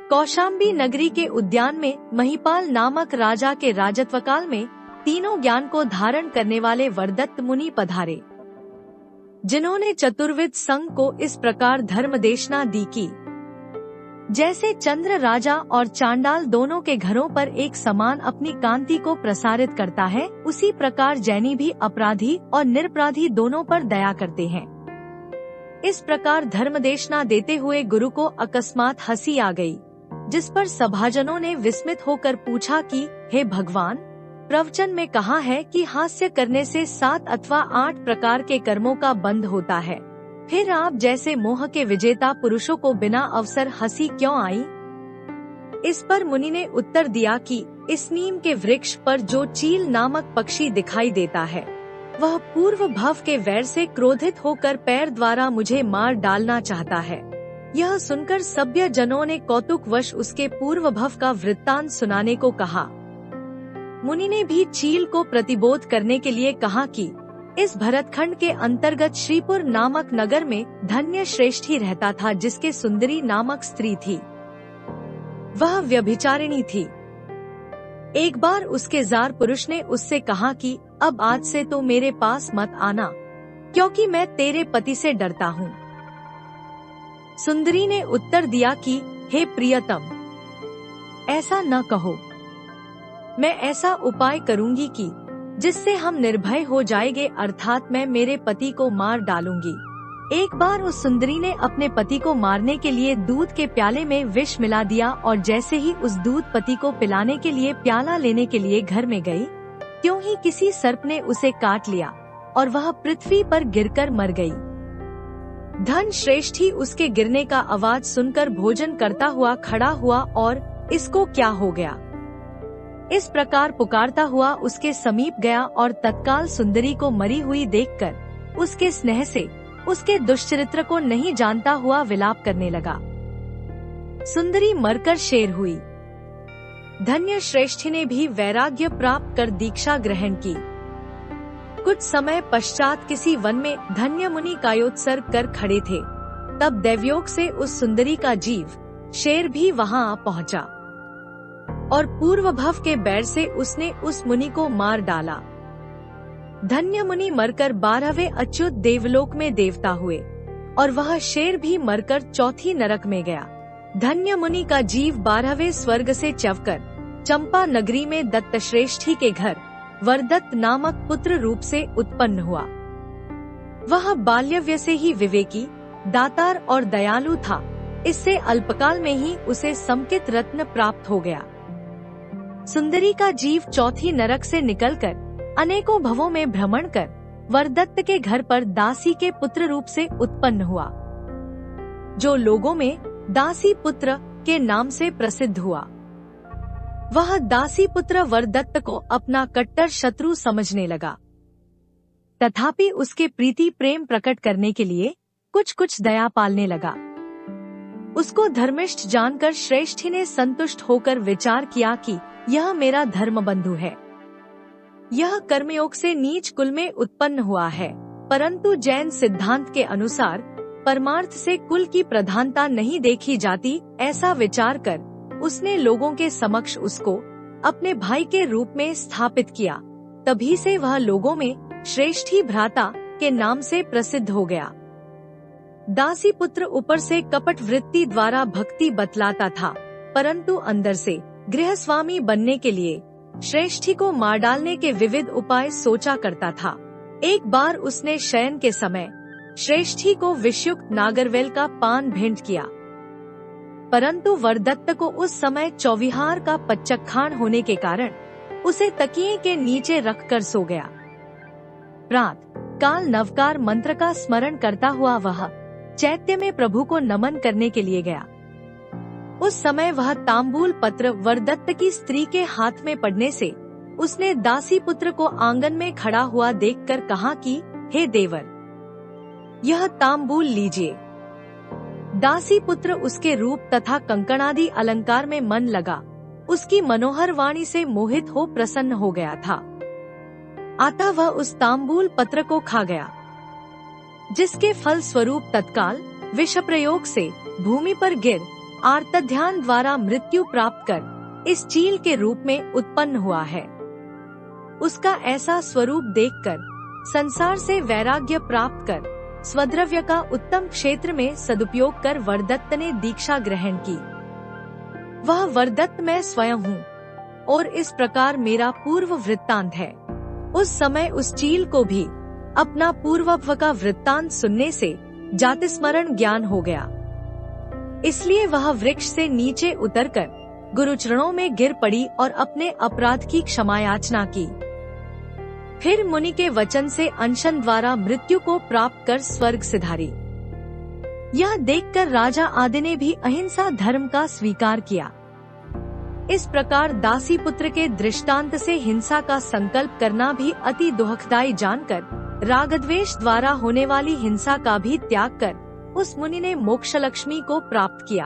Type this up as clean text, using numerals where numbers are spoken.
कौशाम्बी नगरी के उद्यान में महिपाल नामक राजा के राजत्वकाल में तीनों ज्ञान को धारण करने वाले वरदत्त मुनि पधारे, जिन्होंने चतुर्विद संघ को इस प्रकार धर्मदेशना दी कि जैसे चंद्र राजा और चांडाल दोनों के घरों पर एक समान अपनी कांति को प्रसारित करता है, उसी प्रकार जैनी भी अपराधी और निरपराधी दोनों पर दया करते हैं। इस प्रकार धर्मदेशना देते हुए गुरु को अकस्मात हंसी आ गई, जिस पर सभाजनों ने विस्मित होकर पूछा कि हे भगवान, प्रवचन में कहा है कि हास्य करने से 7 अथवा 8 प्रकार के कर्मों का बंध होता है, फिर आप जैसे मोह के विजेता पुरुषों को बिना अवसर हंसी क्यों आई? इस पर मुनि ने उत्तर दिया कि इस नीम के वृक्ष पर जो चील नामक पक्षी दिखाई देता है, वह पूर्व भव के वैर से क्रोधित होकर पैर द्वारा मुझे मार डालना चाहता है। यह सुनकर सभ्य जनों ने कौतुकवश उसके पूर्व भव का वृत्तांत सुनाने को कहा। मुनि ने भी चील को प्रतिबोध करने के लिए कहा कि इस भरतखंड के अंतर्गत श्रीपुर नामक नगर में धन्य श्रेष्ठी रहता था, जिसके सुंदरी नामक स्त्री थी। वह व्यभिचारिणी थी। एक बार उसके जार पुरुष ने उससे कहा कि अब आज से तो मेरे पास मत आना, क्योंकि मैं तेरे पति से डरता हूँ। सुंदरी ने उत्तर दिया कि हे प्रियतम, ऐसा न कहो। मैं ऐसा उपाय करूँगी कि जिससे हम निर्भय हो जाएंगे, अर्थात मैं मेरे पति को मार डालूंगी। एक बार उस सुंदरी ने अपने पति को मारने के लिए दूध के प्याले में विष मिला दिया, और जैसे ही उस दूध पति को पिलाने के लिए प्याला लेने के लिए घर में गई, त्यों ही किसी सर्प ने उसे काट लिया और वह पृथ्वी पर गिरकर मर गई। धन श्रेष्ठी उसके गिरने का आवाज सुनकर भोजन करता हुआ खड़ा हुआ और इसको क्या हो गया, इस प्रकार पुकारता हुआ उसके समीप गया और तत्काल सुंदरी को मरी हुई देखकर उसके स्नेह से उसके दुष्चरित्र को नहीं जानता हुआ विलाप करने लगा। सुंदरी मरकर शेर हुई। धन्य श्रेष्ठी ने भी वैराग्य प्राप्त कर दीक्षा ग्रहण की। कुछ समय पश्चात किसी वन में धन्य मुनि कायोत्सर्ग कर खड़े थे। तब दैवयोग से उस सुंदरी का जीव शेर भी वहां आ पहुंचा और पूर्व भव के बैर से उसने उस मुनि को मार डाला। धन्य मुनि मरकर 12वें अच्युत देवलोक में देवता हुए और वह शेर भी मरकर चौथी नरक में गया। धन्य मुनि का जीव 12वें स्वर्ग से चवकर चंपा नगरी में दत्तश्रेष्ठी के घर वरदत्त नामक पुत्र रूप से उत्पन्न हुआ। वह बाल्यव्य से ही विवेकी, दातार और दयालु था। इससे अल्पकाल में ही उसे समकित रत्न प्राप्त हो गया। सुंदरी का जीव चौथी नरक से निकलकर अनेकों भवों में भ्रमण कर वरदत्त के घर पर दासी के पुत्र रूप से उत्पन्न हुआ, जो लोगों में दासी पुत्र के नाम से प्रसिद्ध हुआ। वह दासी पुत्र वरदत्त को अपना कट्टर शत्रु समझने लगा, तथापि उसके प्रीति प्रेम प्रकट करने के लिए कुछ कुछ दया पालने लगा। उसको धर्मिष्ठ जानकर श्रेष्ठी ने संतुष्ट होकर विचार किया कि यह मेरा धर्म बंधु है। यह कर्मयोग से नीच कुल में उत्पन्न हुआ है, परंतु जैन सिद्धांत के अनुसार परमार्थ से कुल की प्रधानता नहीं देखी जाती। ऐसा विचार कर उसने लोगों के समक्ष उसको अपने भाई के रूप में स्थापित किया। तभी से वह लोगों में श्रेष्ठी भ्राता के नाम से प्रसिद्ध हो गया। दासी पुत्र ऊपर से कपट वृत्ति द्वारा भक्ति बतलाता था, परंतु अंदर से गृहस्वामी बनने के लिए श्रेष्ठी को मार डालने के विविध उपाय सोचा करता था। एक बार उसने शयन के समय श्रेष्ठी को विषयुक्त नागरवेल का पान भेंट किया, परंतु वरदत्त को उस समय चौविहार का पच्चखान होने के कारण उसे तकिए के नीचे रखकर सो गया। प्रातः काल नवकार मंत्र का स्मरण करता हुआ वह चैत्य में प्रभु को नमन करने के लिए गया। उस समय वह तांबूल पत्र वरदत्त की स्त्री के हाथ में पड़ने से उसने दासी पुत्र को आंगन में खड़ा हुआ देखकर कहा कि हे देवर, यह तांबूल लीजिए। दासी पुत्र उसके रूप तथा कंकणादि अलंकार में मन लगा उसकी मनोहर वाणी से मोहित हो प्रसन्न हो गया था। अतः वह उस तांबूल पत्र को खा गया, जिसके फल स्वरूप तत्काल विष प्रयोग से भूमि पर गिर आर्तध्यान द्वारा मृत्यु प्राप्त कर इस चील के रूप में उत्पन्न हुआ है। उसका ऐसा स्वरूप देखकर संसार से वैराग्य प्राप्त कर स्वद्रव्य का उत्तम क्षेत्र में सदुपयोग कर वरदत्त ने दीक्षा ग्रहण की। वह वरदत्त मैं स्वयं हूँ और इस प्रकार मेरा पूर्व वृत्तांत है। उस समय उस चील को भी अपना पूर्वव का वृत्तांत सुनने से जातिस्मरण ज्ञान हो गया, इसलिए वह वृक्ष से नीचे उतरकर गुरुचरणों में गिर पड़ी और अपने अपराध की क्षमा याचना की। फिर मुनि के वचन से अनशन द्वारा मृत्यु को प्राप्त कर स्वर्ग सिधारी। यह देखकर राजा आदि ने भी अहिंसा धर्म का स्वीकार किया। इस प्रकार दासी पुत्र के दृष्टांत से हिंसा का संकल्प करना भी अति दुखदायी जानकर रागद्वेष द्वारा होने वाली हिंसा का भी त्याग कर उस मुनि ने मोक्ष लक्ष्मी को प्राप्त किया।